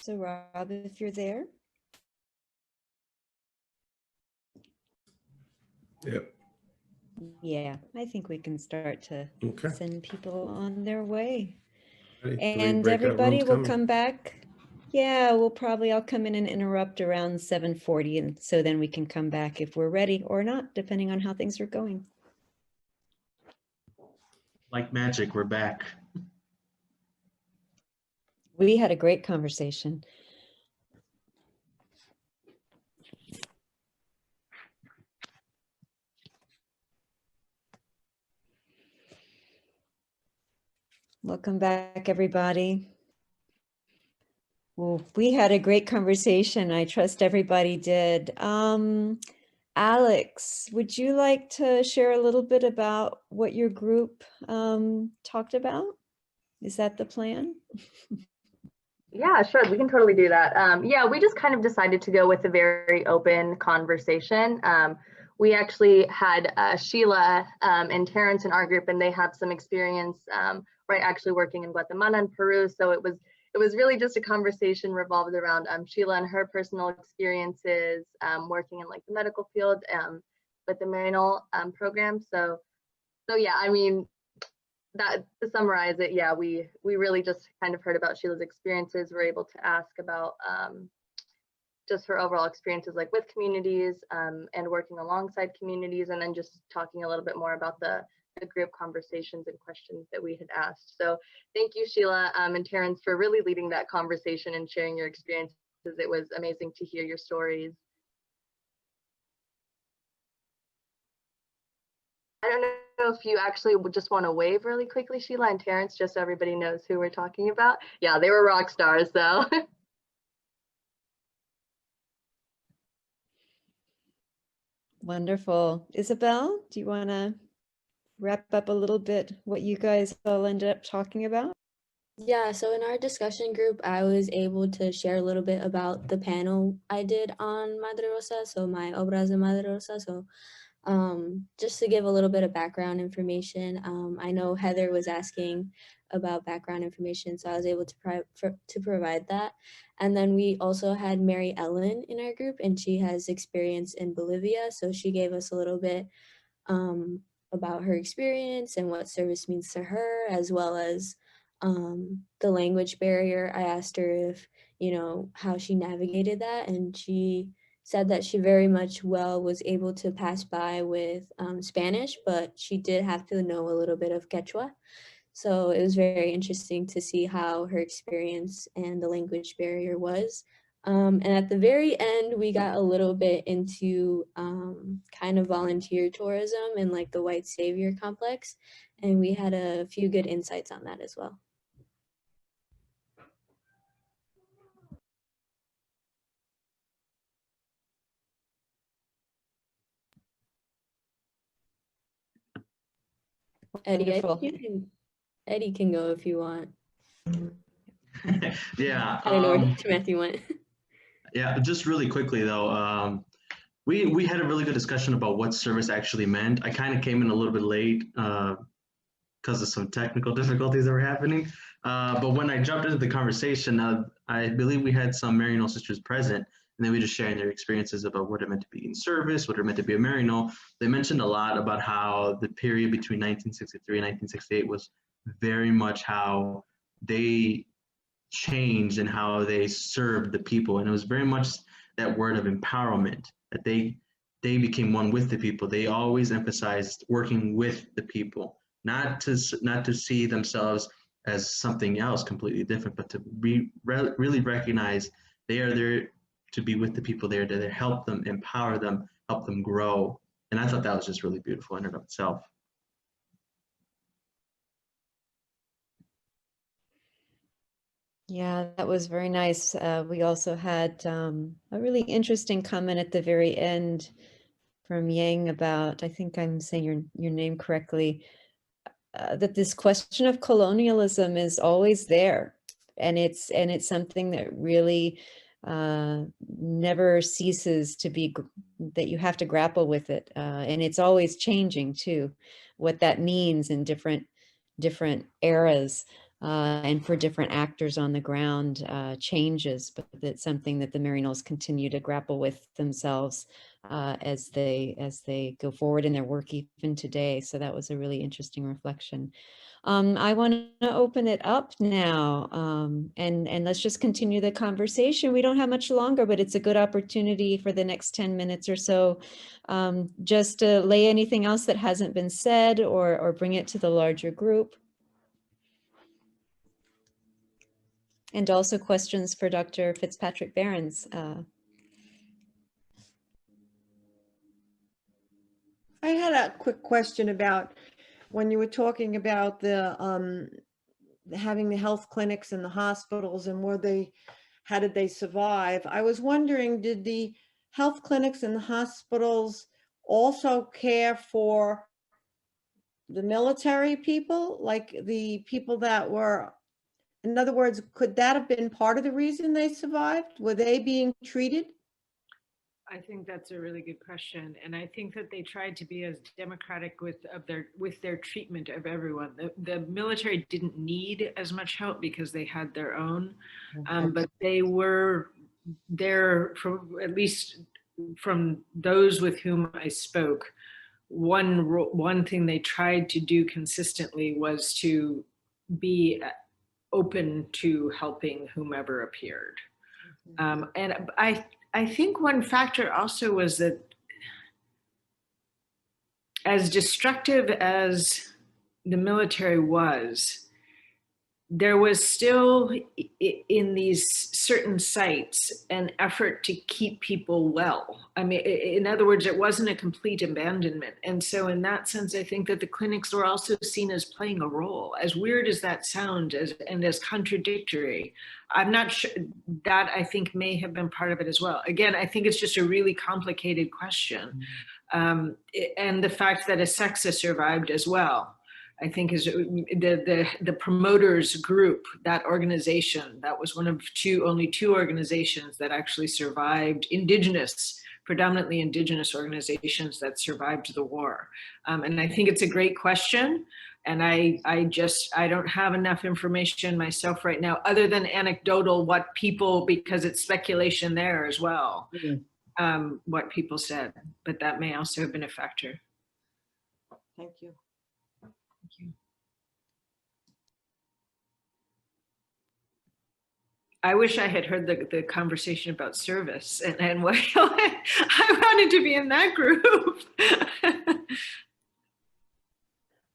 So Rob, if you're there. Yep. Yeah, I think we can start to Okay. send people on their way. Ready? 3 And breakout everybody rooms will coming. come back. Yeah, I'll come in and interrupt around 7:40, and so then we can come back if we're ready or not, depending on how things are going. Like magic, we're back. We had a great conversation. Welcome back, everybody. Well, we had a great conversation. I trust everybody did. Alex, would you like to share a little bit about what your group talked about? Is that the plan? Yeah, sure. We can totally do that. Yeah, we just kind of decided to go with a very open conversation. We actually had Sheila and Terrence in our group, and they have some experience, right, actually working in Guatemala and Peru. So it was really just a conversation revolved around Sheila and her personal experiences working in like the medical field with the Maryknoll program. So yeah, I mean, that to summarize it, yeah, we really just kind of heard about Sheila's experiences. We're able to ask about just her overall experiences like with communities and working alongside communities, and then just talking a little bit more about the group conversations and questions that we had asked. So thank you, Sheila and Terrence, for really leading that conversation and sharing your experiences. It was amazing to hear your stories. I don't know if you actually would just want to wave really quickly, Sheila and Terrence, just so everybody knows who we're talking about. Yeah, they were rock stars, though. Wonderful. Isabel, do you want to wrap up a little bit what you guys all ended up talking about? Yeah, so in our discussion group, I was able to share a little bit about the panel I did on Madre Rosa, so my Obras de Madre Rosa. So just to give a little bit of background information, I know Heather was asking about background information, so I was able to provide that. And then we also had Mary Ellen in our group, and she has experience in Bolivia, so she gave us a little bit about her experience and what service means to her, as well as the language barrier. I asked her if, how she navigated that, and she said that she very much was able to pass by with Spanish, but she did have to know a little bit of Quechua. So it was very interesting to see how her experience and the language barrier was. And at the very end, we got a little bit into kind of volunteer tourism and like the white savior complex. And we had a few good insights on that as well. Wonderful. Eddie can go if you want. Yeah. I don't know where Dr. Matthew went. Yeah, just really quickly though, we had a really good discussion about what service actually meant. I kind of came in a little bit late because of some technical difficulties that were happening. But when I jumped into the conversation, I believe we had some Maryknoll sisters present, and they were just sharing their experiences about what it meant to be in service, what it meant to be a Maryknoll. They mentioned a lot about how the period between 1963 and 1968 was very much how they changed and how they served the people. And it was very much that word of empowerment, that they became one with the people. They always emphasized working with the people, not to see themselves as something else completely different, but to really recognize they are there to be with the people. They're there to help them, empower them, help them grow. And I thought that was just really beautiful in and of itself. Yeah, that was very nice. We also had a really interesting comment at the very end from Yang about, I think I'm saying your name correctly, that this question of colonialism is always there, and it's something that really never ceases to be, that you have to grapple with it, and it's always changing too, what that means in different eras. and for different actors on the ground changes, but that's something that the Maryknolls continue to grapple with themselves as they go forward in their work even today. So that was a really interesting reflection. I want to open it up now, and let's just continue the conversation. We don't have much longer, but it's a good opportunity for the next 10 minutes or so, just to lay anything else that hasn't been said or bring it to the larger group. And also questions for Dr. Fitzpatrick-Behrens. I had a quick question about when you were talking about the having the health clinics and the hospitals and how did they survive? I was wondering, did the health clinics and the hospitals also care for the military people, like the people that were, in other words, could that have been part of the reason they survived? Were they being treated? I think that's a really good question, and I think that they tried to be as democratic with their treatment of everyone. The military didn't need as much help because they had their own, but they were there, from at least from those with whom I spoke. One thing they tried to do consistently was to be open to helping whomever appeared, and I think one factor also was that, as destructive as the military was, there was still in these certain sites an effort to keep people well. I mean, in other words, it wasn't a complete abandonment. And so in that sense, I think that the clinics were also seen as playing a role, as weird as that sounds, and as contradictory. I'm not sure that, I think, may have been part of it as well. Again, I think it's just a really complicated question. And the fact that a sexa survived as well, I think, is the promoters group, that organization, that was one of only two organizations that actually survived, predominantly indigenous organizations that survived the war. And I think it's a great question. And I don't have enough information myself right now, other than anecdotal, what people, because it's speculation there as well, what people said, but that may also have been a factor. Thank you. I wish I had heard the conversation about service and what I wanted to be in that group.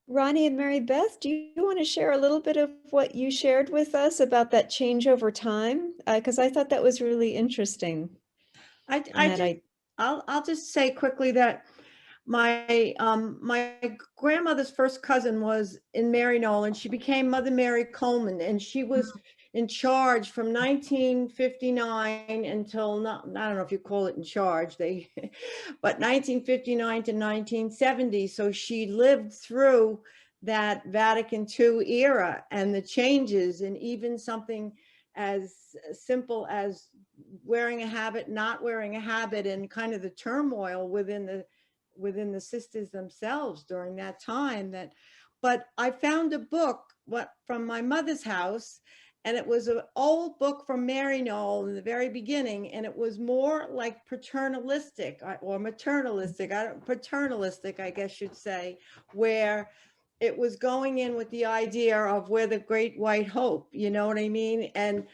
Ronnie and Mary Beth, do you want to share a little bit of what you shared with us about that change over time? Because I thought that was really interesting. I'll just say quickly that my grandmother's first cousin was in Maryknoll, and she became Mother Mary Coleman, and she was in charge from 1959 until, I don't know if you call it in charge, but 1959 to 1970. So she lived through that Vatican II era and the changes, and even something as simple as wearing a habit, not wearing a habit, and kind of the turmoil within the sisters themselves during that time. But I found a book from my mother's house, and it was an old book from Maryknoll in the very beginning, and it was more like paternalistic or maternalistic, paternalistic, I guess you'd say, where it was going in with the idea of we're the great white hope, you know what I mean? And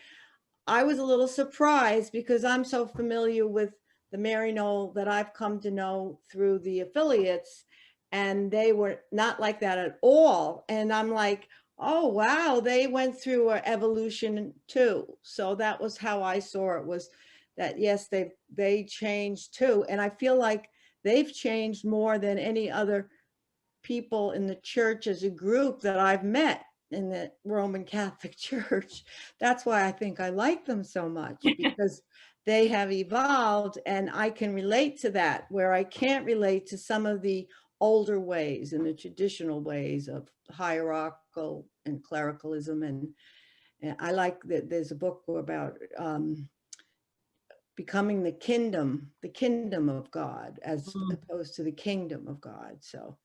I was a little surprised because I'm so familiar with the Maryknoll that I've come to know through the affiliates, and they were not like that at all. And I'm like, oh, wow, they went through an evolution too. So that was how I saw it, was that, yes, they changed too. And I feel like they've changed more than any other people in the church as a group that I've met in the Roman Catholic Church. That's why I think I like them so much, because they have evolved, and I can relate to that, where I can't relate to some of the older ways and the traditional ways of hierarchical and clericalism. And I like that there's a book about becoming the kingdom of God, as opposed to the kingdom of God. So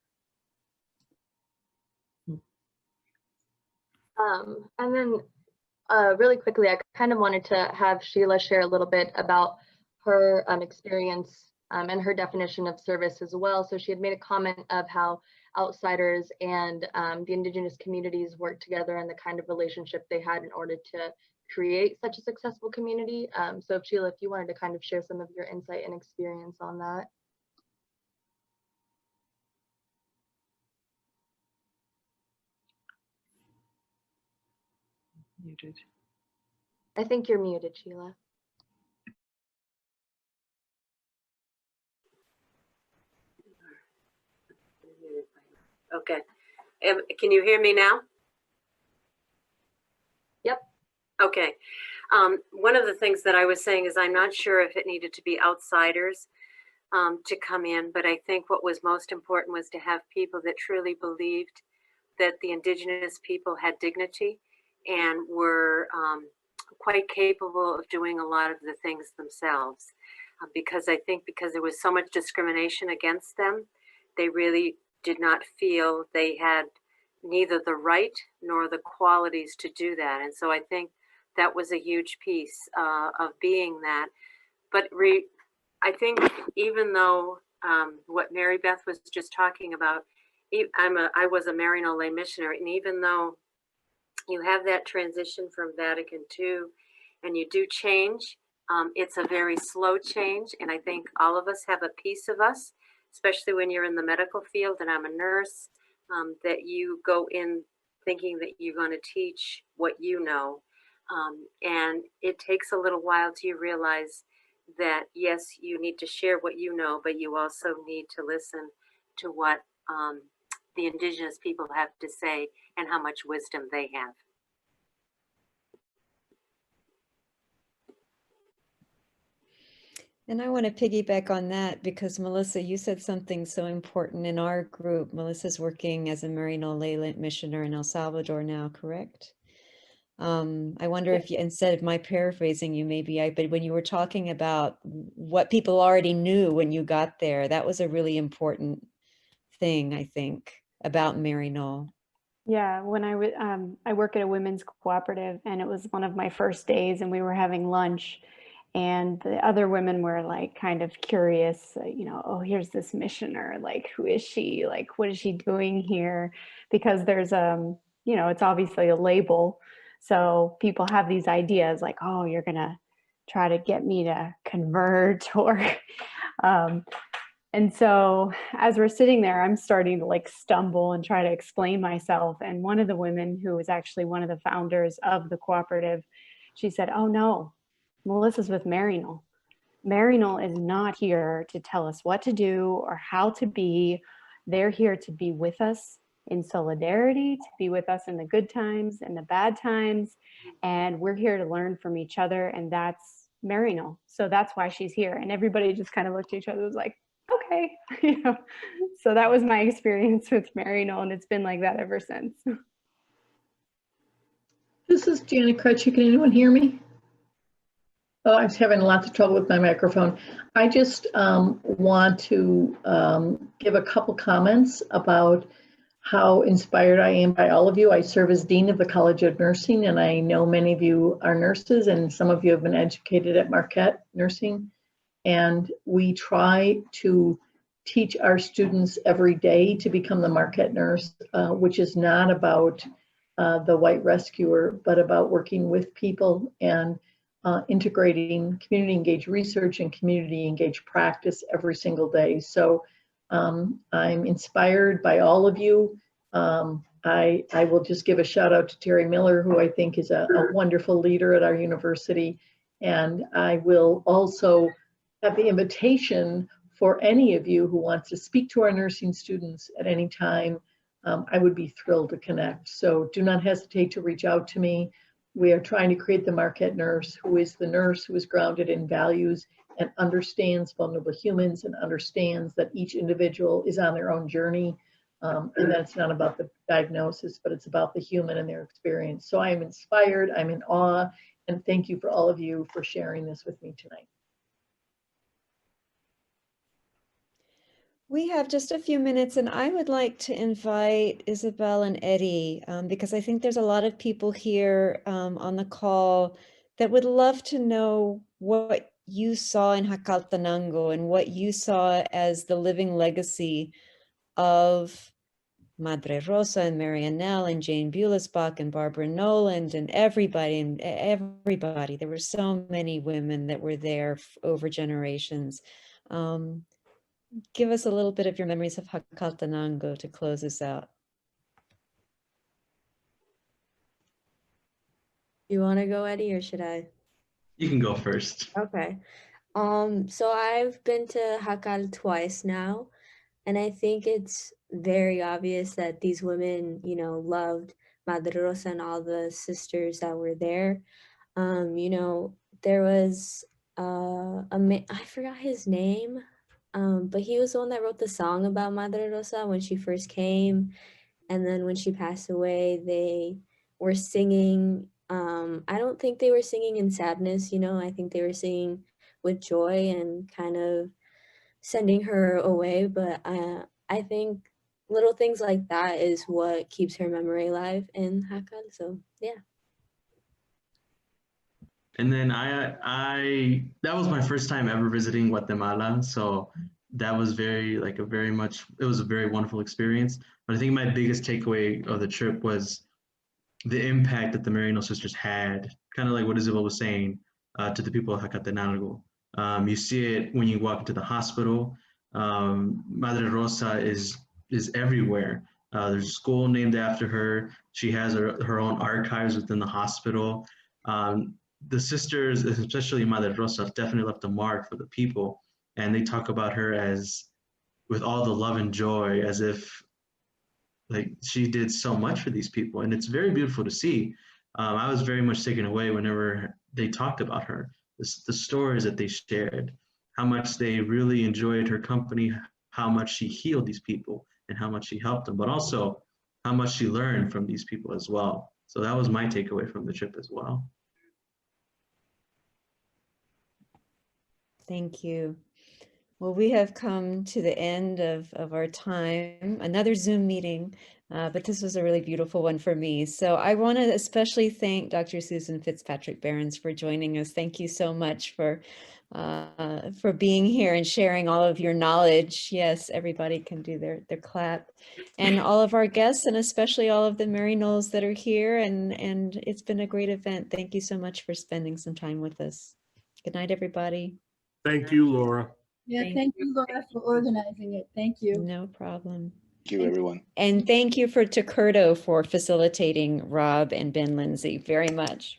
And then really quickly, I kind of wanted to have Sheila share a little bit about her experience and her definition of service as well. So she had made a comment of how outsiders and the Indigenous communities work together and the kind of relationship they had in order to create such a successful community. So Sheila, if you wanted to kind of share some of your insight and experience on that. Muted. I think you're muted, Sheila. Okay. Can you hear me now? Yep. Okay. One of the things that I was saying is I'm not sure if it needed to be outsiders to come in, but I think what was most important was to have people that truly believed that the Indigenous people had dignity and were quite capable of doing a lot of the things themselves. Because I think because there was so much discrimination against them, they really did not feel they had neither the right nor the qualities to do that. And so I think that was a huge piece of being that. But I think even though what Mary Beth was just talking about, I was a Maryknoll lay missionary, and even though you have that transition from Vatican II and you do change, it's a very slow change. And I think all of us have a piece of us, especially when you're in the medical field, and I'm a nurse, that you go in thinking that you're going to teach what you know. And it takes a little while till you realize that, yes, you need to share what you know, but you also need to listen to what the Indigenous people have to say and how much wisdom they have. And I want to piggyback on that because Melissa, you said something so important in our group. Melissa's working as a Maryknoll lay missioner in El Salvador now, correct? I wonder if you, instead of my paraphrasing you, but when you were talking about what people already knew when you got there, that was a really important thing, I think, about Maryknoll. Yeah, when I work at a women's cooperative, and it was one of my first days, and we were having lunch, and the other women were like kind of curious, oh, here's this missioner, like, who is she? Like, what is she doing here? Because there's it's obviously a label. So people have these ideas like, oh, you're gonna try to get me to convert or and so as we're sitting there, I'm starting to like stumble and try to explain myself. And one of the women, who was actually one of the founders of the cooperative, she said, oh no, Melissa's with Maryknoll. Maryknoll is not here to tell us what to do or how to be. They're here to be with us in solidarity, to be with us in the good times and the bad times. And we're here to learn from each other. And that's Maryknoll. So that's why she's here. And everybody just kind of looked at each other and was like, okay. So that was my experience with Maryknoll, and it's been like that ever since. This is Janet Crutcher. Can anyone hear me? Oh, I was having lots of trouble with my microphone. I just want to give a couple comments about how inspired I am by all of you. I serve as Dean of the College of Nursing, and I know many of you are nurses, and some of you have been educated at Marquette Nursing. And we try to teach our students every day to become the Marquette nurse, which is not about the white rescuer, but about working with people and integrating community engaged research and community engaged practice every single day. So I'm inspired by all of you. I will just give a shout out to Terry Miller, who I think is a wonderful leader at our university. And I will also have the invitation for any of you who wants to speak to our nursing students at any time. I would be thrilled to connect. So do not hesitate to reach out to me. We are trying to create the Marquette nurse, who is the nurse who is grounded in values and understands vulnerable humans and understands that each individual is on their own journey, and that it's not about the diagnosis, but it's about the human and their experience. So I am inspired, I'm in awe, and thank you for all of you for sharing this with me tonight. We have just a few minutes, and I would like to invite Isabel and Eddie, because I think there's a lot of people here on the call that would love to know what you saw in Jacaltenango and what you saw as the living legacy of Madre Rosa and Marianelle and Jane Bulisbach and Barbara Noland and everybody. There were so many women that were there over generations. Give us a little bit of your memories of Jacaltenango to close us out. You want to go, Eddie, or should I? You can go first. Okay. So I've been to Jacal twice now, and I think it's very obvious that these women, you know, loved Madre Rosa and all the sisters that were there. You know, there was I forgot his name, but he was the one that wrote the song about Madre Rosa when she first came, and then when she passed away, they were singing. I don't think they were singing in sadness, you know, I think they were singing with joy and kind of sending her away. But I think little things like that is what keeps her memory alive in Jacal. So yeah. And then I that was my first time ever visiting Guatemala, so that was it was a very wonderful experience. But I think my biggest takeaway of the trip was the impact that the Maryknoll Sisters had, kind of like what Isabel was saying, to the people of Jacaltenango. You see it when you walk into the hospital. Madre Rosa is everywhere. There's a school named after her. She has her own archives within the hospital. The sisters, especially Madre Rosa, definitely left a mark for the people. And they talk about her as with all the love and joy, as if like she did so much for these people. And it's very beautiful to see. I was very much taken away whenever they talked about her, the stories that they shared, how much they really enjoyed her company, how much she healed these people and how much she helped them, but also how much she learned from these people as well. So that was my takeaway from the trip as well. Thank you. Well, we have come to the end of our time, another Zoom meeting, but this was a really beautiful one for me. So I want to especially thank Dr. Susan Fitzpatrick-Behrens for joining us. Thank you so much for being here and sharing all of your knowledge. Yes, everybody can do their clap. And all of our guests, and especially all of the Maryknolls that are here. And it's been a great event. Thank you so much for spending some time with us. Good night, everybody. Thank you, Laura. Yeah, thank you, Laura, for organizing it. Thank you. No problem. Thank you, everyone. And thank you to Curto for facilitating Rob and Ben Lindsay very much.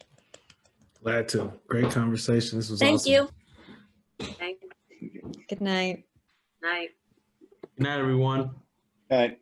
Glad to. Great conversation. This was Thank awesome. you. Thank you. Good night. Night. Good night, everyone. All right.